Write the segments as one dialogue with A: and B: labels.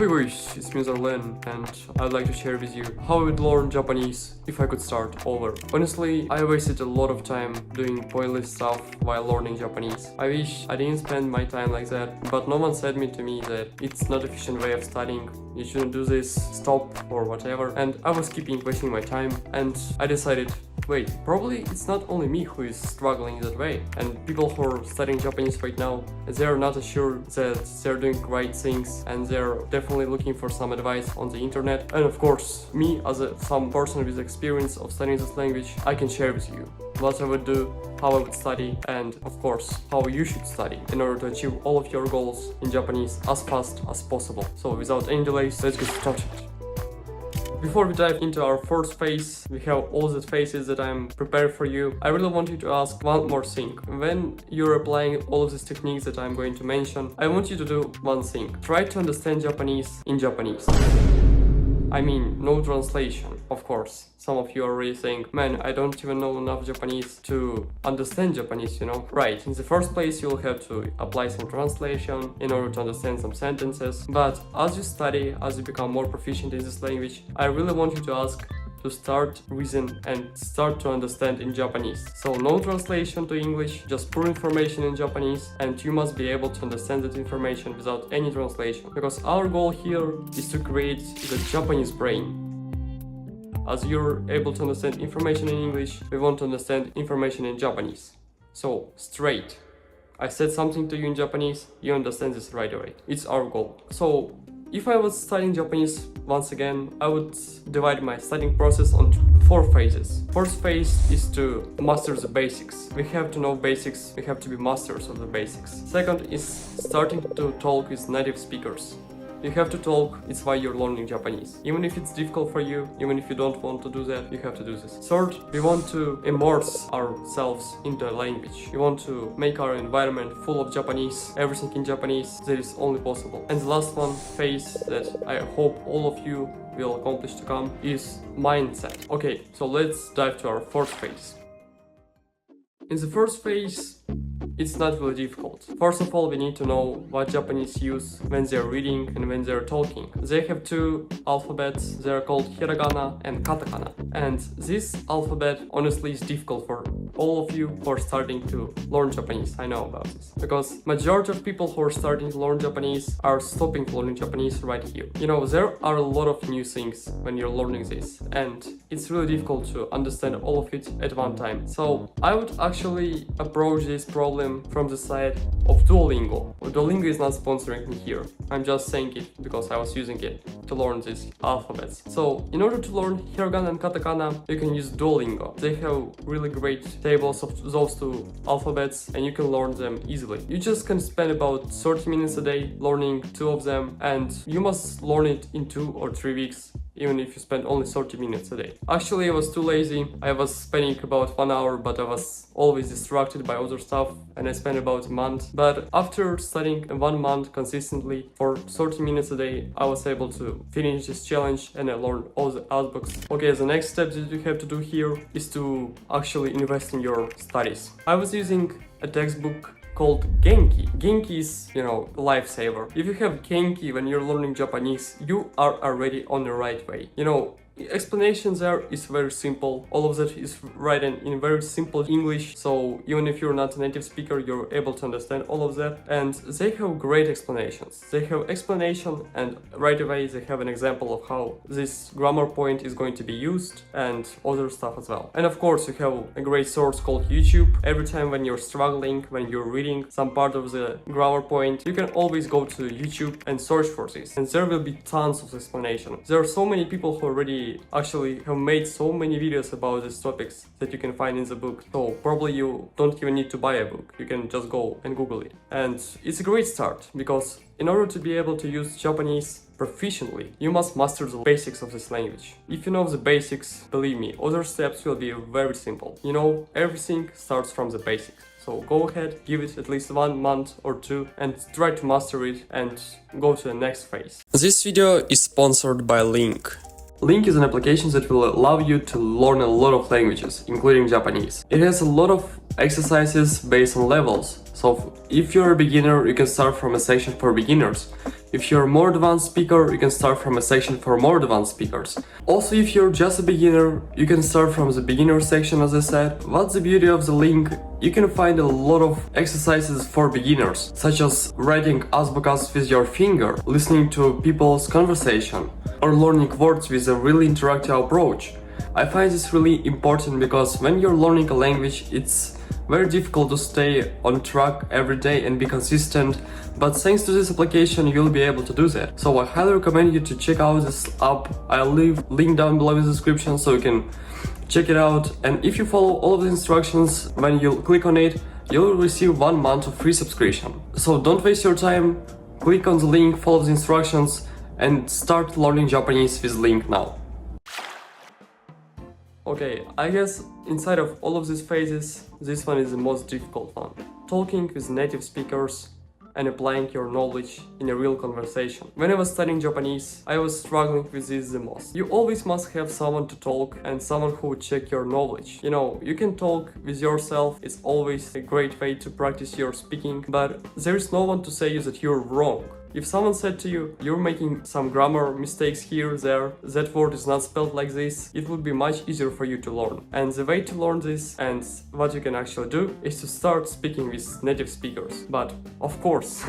A: Hey guys, it's Nazaru Lan, and I'd like to share with you how I would learn Japanese if I could start over. Honestly, I wasted a lot of time doing pointless stuff while learning Japanese. I wish I didn't spend my time like that, but no one said to me that it's not an efficient way of studying, you shouldn't do this, stop, or whatever, and I was keeping wasting my time, and I decided, wait, probably it's not only me who is struggling that way, and people who are studying Japanese right now, they're not sure that they're doing right things, and they're definitely looking for some advice on the internet. And of course, me as some person with experience of studying this language, I can share with you what I would do, how I would study, and of course, how you should study in order to achieve all of your goals in Japanese as fast as possible. So without any delays, let's get started. Before we dive into our first phase, we have all the phases that I'm prepared for you. I really want you to ask one more thing. When you're applying all of these techniques that I'm going to mention, I want you to do one thing. Try to understand Japanese in Japanese. I mean, no translation, of course. Some of you are already saying, man, I don't even know enough Japanese to understand Japanese, you know? Right, in the first place, you'll have to apply some translation in order to understand some sentences. But as you study, as you become more proficient in this language, I really want you to ask to start reason and start to understand in Japanese. So no translation to English, just pure information in Japanese, and you must be able to understand that information without any translation. Because our goal here is to create the Japanese brain. As you're able to understand information in English, we want to understand information in Japanese. So straight. I said something to you in Japanese, you understand this right away. It's our goal. So if I was studying Japanese once again, I would divide my studying process on 4 phases. First phase is to master the basics. We have to know basics, we have to be masters of the basics. Second is starting to talk with native speakers. You have to talk, it's why you're learning Japanese. Even if it's difficult for you, even if you don't want to do that, you have to do this. Third, we want to immerse ourselves in the language. We want to make our environment full of Japanese, everything in Japanese that is only possible. And the last one, phase that I hope all of you will accomplish to come, is mindset. Okay, so let's dive to our fourth phase. In the first phase, it's not really difficult. First of all, we need to know what Japanese use when they're reading and when they're talking. They have 2 alphabets, they're called hiragana and katakana. And this alphabet honestly is difficult for all of you who are starting to learn Japanese. I know about this. Because majority of people who are starting to learn Japanese are stopping learning Japanese right here. You know, there are a lot of new things when you're learning this, and it's really difficult to understand all of it at one time. So I would actually approach this problem from the side of Duolingo. Duolingo is not sponsoring me here. I'm just saying it because I was using it to learn these alphabets. So in order to learn hiragana and katakana, you can use Duolingo. They have really great tables of those 2 alphabets, and you can learn them easily. You just can spend about 30 minutes a day learning 2 of them, and you must learn it in 2 or 3 weeks, even if you spend only 30 minutes a day. Actually, I was too lazy. I was spending about 1 hour, but I was always distracted by other stuff, and I spent about a month. But after studying 1 month consistently for 30 minutes a day, I was able to finish this challenge, and I learned all the azbuks. Okay, the next step that you have to do here is to actually invest in your studies. I was using a textbook called Genki. Genki is, you know, a lifesaver. If you have Genki when you're learning Japanese, you are already on the right way. You know, explanation there is very simple. All of that is written in very simple English, so even if you're not a native speaker, you're able to understand all of that. And they have great explanations. They have explanation, and right away they have an example of how this grammar point is going to be used and other stuff as well. And of course, you have a great source called YouTube. Every time when you're struggling, when you're reading some part of the grammar point, you can always go to YouTube and search for this, and there will be tons of explanation. There are so many people who already actually have made so many videos about these topics that you can find in the book. So probably you don't even need to buy a book. You can just go and Google it. And it's a great start, because in order to be able to use Japanese proficiently, you must master the basics of this language. If you know the basics, believe me, other steps will be very simple. You know, everything starts from the basics. So go ahead, give it at least 1 month or 2 and try to master it and go to the next phase. This video is sponsored by Link. Link is an application that will allow you to learn a lot of languages, including Japanese. It has a lot of exercises based on levels, So if you're a beginner, you can start from a section for beginners. If you're a more advanced speaker, you can start from a section for more advanced speakers. Also, if you're just a beginner, you can start from the beginner section, as I said. What's the beauty of the link? You can find a lot of exercises for beginners, such as writing azbukas with your finger, listening to people's conversation, or learning words with a really interactive approach. I find this really important because when you're learning a language, it's very difficult to stay on track every day and be consistent, but thanks to this application you'll be able to do that. So I highly recommend you to check out this app. I'll leave link down below in the description so you can check it out, and if you follow all of the instructions when you click on it, you'll receive 1 month of free subscription. So don't waste your time, click on the link, follow the instructions, and start learning Japanese with link now. Okay, I guess inside of all of these phases, this one is the most difficult one. Talking with native speakers and applying your knowledge in a real conversation. When I was studying Japanese, I was struggling with this the most. You always must have someone to talk and someone who would check your knowledge. You know, you can talk with yourself, it's always a great way to practice your speaking, but there is no one to say you that you're wrong. If someone said to you, you're making some grammar mistakes here, there, that word is not spelled like this, it would be much easier for you to learn. And the way to learn this and what you can actually do is to start speaking with native speakers. But of course,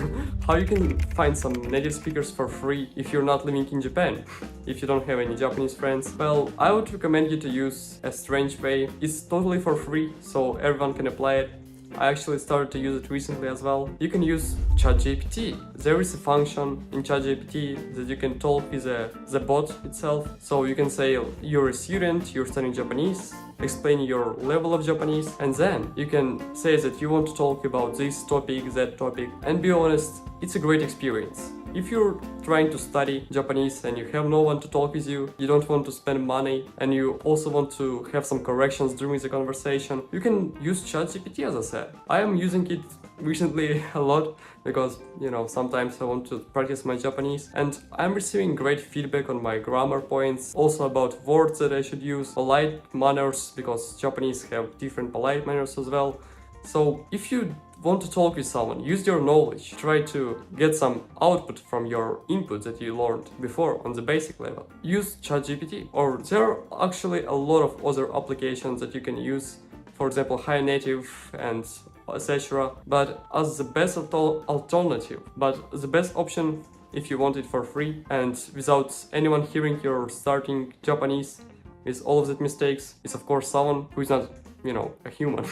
A: how you can find some native speakers for free if you're not living in Japan? If you don't have any Japanese friends? Well, I would recommend you to use a strange way. It's totally for free, so everyone can apply it. I actually started to use it recently as well. You can use ChatGPT. There is a function in ChatGPT that you can talk with the bot itself. So you can say you're a student, you're studying Japanese, explain your level of Japanese, and then you can say that you want to talk about this topic, that topic, and be honest, it's a great experience. If you're trying to study Japanese and you have no one to talk with you, you don't want to spend money, and you also want to have some corrections during the conversation, you can use ChatGPT, as I said. I am using it recently a lot because, you know, sometimes I want to practice my Japanese, and I'm receiving great feedback on my grammar points, also about words that I should use, polite manners, because Japanese have different polite manners as well. So if you want to talk with someone, use your knowledge, try to get some output from your input that you learned before on the basic level. Use ChatGPT, or there are actually a lot of other applications that you can use, for example Hi Native and etc. But as the best alternative, but the best option if you want it for free and without anyone hearing your starting Japanese with all of the mistakes, is of course someone who is not, you know, a human.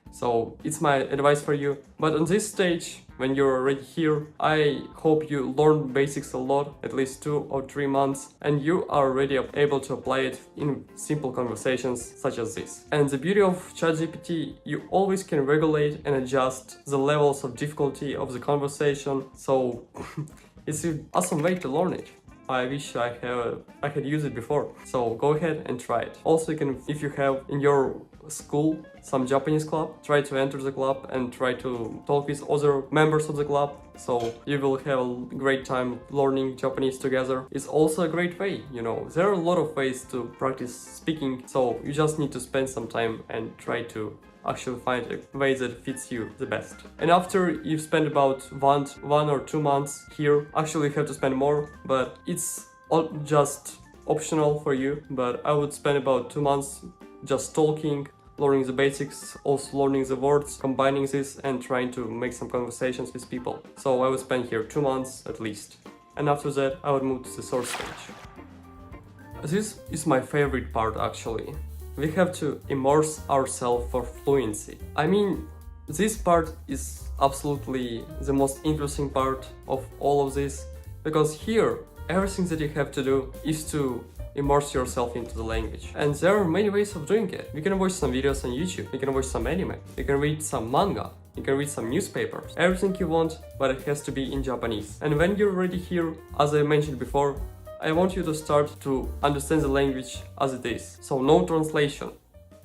A: So it's my advice for you. But on this stage, when you're already here, I hope you learn basics a lot, at least 2 or 3 months, and you are already able to apply it in simple conversations such as this. And the beauty of ChatGPT, you always can regulate and adjust the levels of difficulty of the conversation, so it's an awesome way to learn it. I wish I had used it before. So go ahead and try it. Also, you can, if you have in your school some Japanese club, try to enter the club and try to talk with other members of the club. So you will have a great time learning Japanese together. It's also a great way, you know. There are a lot of ways to practice speaking, so you just need to spend some time and try to actually find a way that fits you the best. And after you've spent about 1 or 2 months here, actually you have to spend more, but it's all just optional for you. But I would spend about 2 months just talking, learning the basics, also learning the words, combining this and trying to make some conversations with people. So I would spend here 2 months at least. And after that I would move to the source stage. This is my favorite part actually. We have to immerse ourselves for fluency. I mean, this part is absolutely the most interesting part of all of this, because here everything that you have to do is to immerse yourself into the language. And there are many ways of doing it. You can watch some videos on YouTube, you can watch some anime, you can read some manga, you can read some newspapers, everything you want, but it has to be in Japanese. And when you're already here, as I mentioned before, I want you to start to understand the language as it is. So no translation.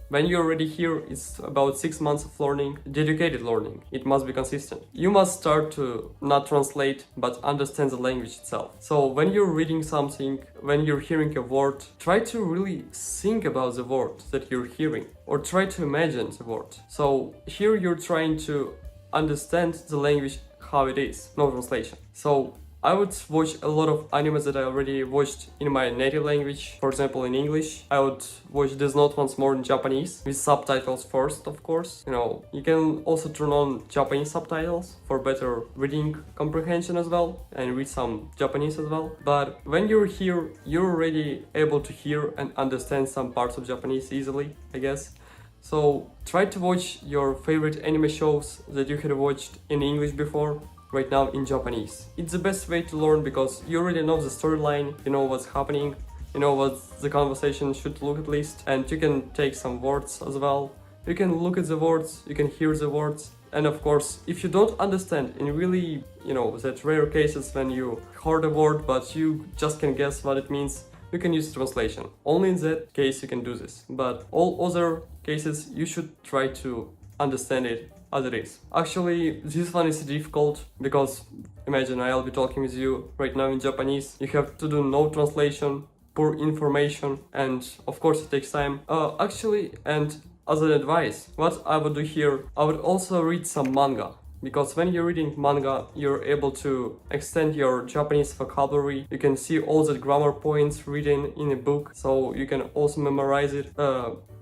A: When you're already here, it's about 6 months of learning, dedicated learning. It must be consistent. You must start to not translate, but understand the language itself. So when you're reading something, when you're hearing a word, try to really think about the word that you're hearing, or try to imagine the word. So here you're trying to understand the language how it is, no translation. So I would watch a lot of animes that I already watched in my native language. For example, in English, I would watch Death Note once more in Japanese, with subtitles first, of course. You can also turn on Japanese subtitles for better reading comprehension as well, and read some Japanese as well. But when you're here, you're already able to hear and understand some parts of Japanese easily, I guess. So try to watch your favorite anime shows that you had watched in English before, right now in Japanese. It's the best way to learn because you already know the storyline, you know what's happening, you know what the conversation should look at least, and you can take some words as well. You can look at the words, you can hear the words, and of course, if you don't understand, in really, that rare cases when you heard a word but you just can guess what it means, you can use translation. Only in that case you can do this, but all other cases you should try to understand it as it is. Actually, this one is difficult because imagine I'll be talking with you right now in Japanese. You have to do no translation, poor information, and of course it takes time. And as an advice, what I would do here, I would also read some manga. Because when you're reading manga, you're able to extend your Japanese vocabulary. You can see all the grammar points written in a book, so you can also memorize it.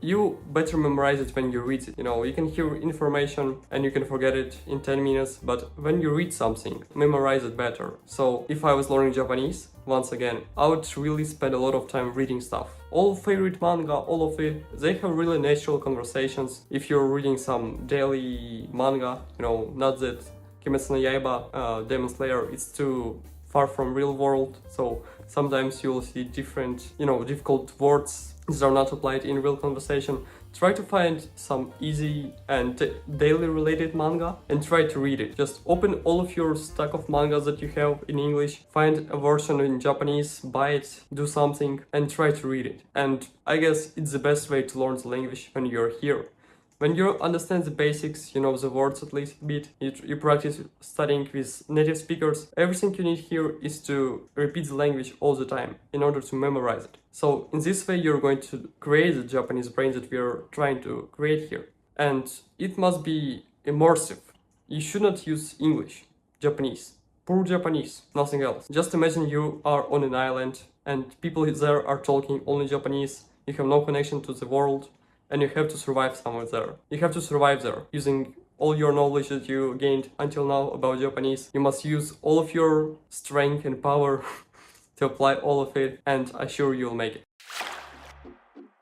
A: You better memorize it when you read it. You can hear information and you can forget it in 10 minutes, but when you read something, memorize it better. So if I was learning Japanese, once again, I would really spend a lot of time reading stuff. All favorite manga, all of it, they have really natural conversations. If you're reading some daily manga, not that Kimetsu no Yaiba, Demon Slayer, it's too far from real world, so sometimes you'll see different, difficult words that are not applied in real conversation. Try to find some easy and daily related manga and try to read it. Just open all of your stack of mangas that you have in English, find a version in Japanese, buy it, do something, and try to read it. And I guess it's the best way to learn the language when you're here. When you understand the basics, you know the words at least a bit, you practice studying with native speakers, everything you need here is to repeat the language all the time in order to memorize it. So in this way you're going to create the Japanese brain that we are trying to create here. And it must be immersive. You should not use English, Japanese, poor Japanese, nothing else. Just imagine you are on an island and people there are talking only Japanese, you have no connection to the world, and you have to survive somewhere there. You have to survive there using all your knowledge that you gained until now about Japanese. You must use all of your strength and power to apply all of it, and I'm sure you'll make it.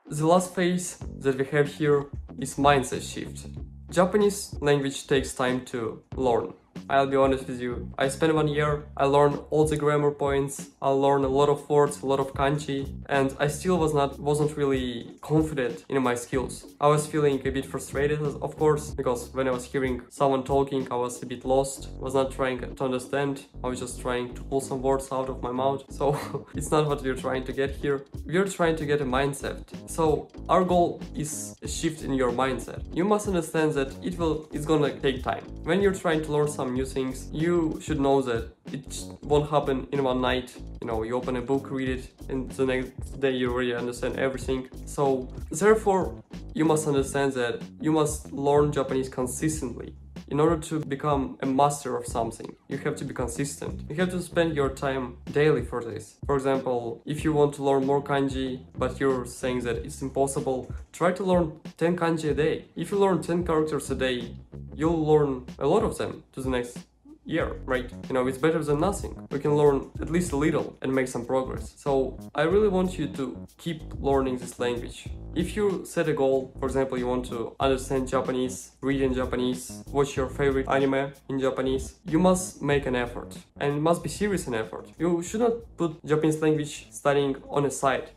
A: The last phase that we have here is mindset shift. Japanese language takes time to learn. I'll be honest with you, I spent 1 year, I learned all the grammar points, I learned a lot of words, a lot of kanji, and I still wasn't really confident in my skills. I was feeling a bit frustrated, of course, because when I was hearing someone talking, I was a bit lost, was not trying to understand, I was just trying to pull some words out of my mouth. So it's not what we're trying to get here. We're trying to get a mindset. So our goal is a shift in your mindset. You must understand that it's gonna take time. When you're trying to learn some new things, you should know that it won't happen in one night. You open a book, read it, and the next day you already understand everything. So therefore, you must understand that you must learn Japanese consistently. In order to become a master of something, you have to be consistent. You have to spend your time daily for this. For example, if you want to learn more kanji, but you're saying that it's impossible, try to learn 10 kanji a day. If you learn 10 characters a day, you'll learn a lot of them to the next year, right? It's better than nothing. We can learn at least a little and make some progress. So I really want you to keep learning this language. If you set a goal, for example, you want to understand Japanese, read in Japanese, watch your favorite anime in Japanese, you must make an effort, and it must be serious an effort. You should not put Japanese language studying on a side,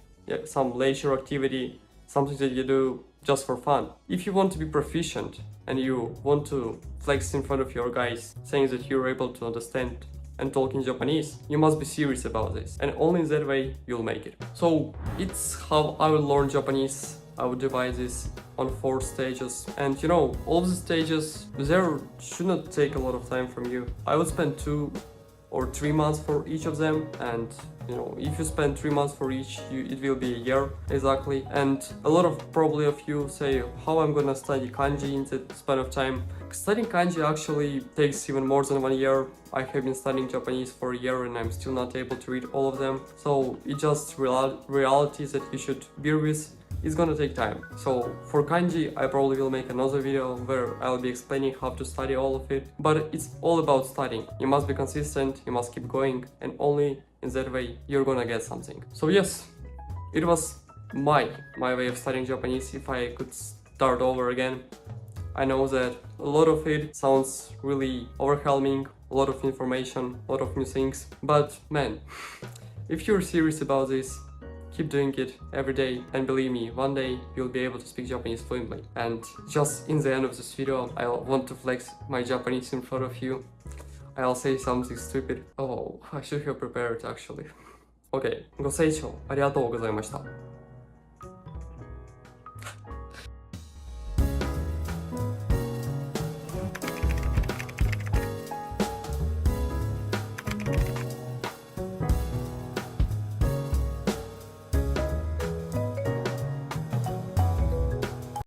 A: some leisure activity, something that you do just for fun. If you want to be proficient and you want to flex in front of your guys, saying that you're able to understand and talk in Japanese, you must be serious about this, and only in that way you'll make it. So it's how I will learn Japanese. I would divide this on 4 stages, and all the stages there should not take a lot of time from you. I would spend 2 or 3 months for each of them, and if you spend 3 months for each, it will be a year exactly. And a lot of probably of you say, how I'm gonna study kanji in that span of time. studying kanji actually takes even more than 1 year. I have been studying Japanese for a year and I'm still not able to read all of them. So it's just reality that you should bear with. It's gonna take time. So for kanji, I probably will make another video where I'll be explaining how to study all of it. But it's all about studying. You must be consistent, you must keep going, and only in that way you're gonna get something. So yes, it was my way of studying Japanese. If I could start over again, I know that a lot of it sounds really overwhelming, a lot of information, a lot of new things. But man, if you're serious about this, keep doing it every day, and believe me, one day you'll be able to speak Japanese fluently. And just in the end of this video, I want to flex my Japanese in front of you. I'll say something stupid. Oh, I should have prepared actually. OK、ご清聴ありがとうございました。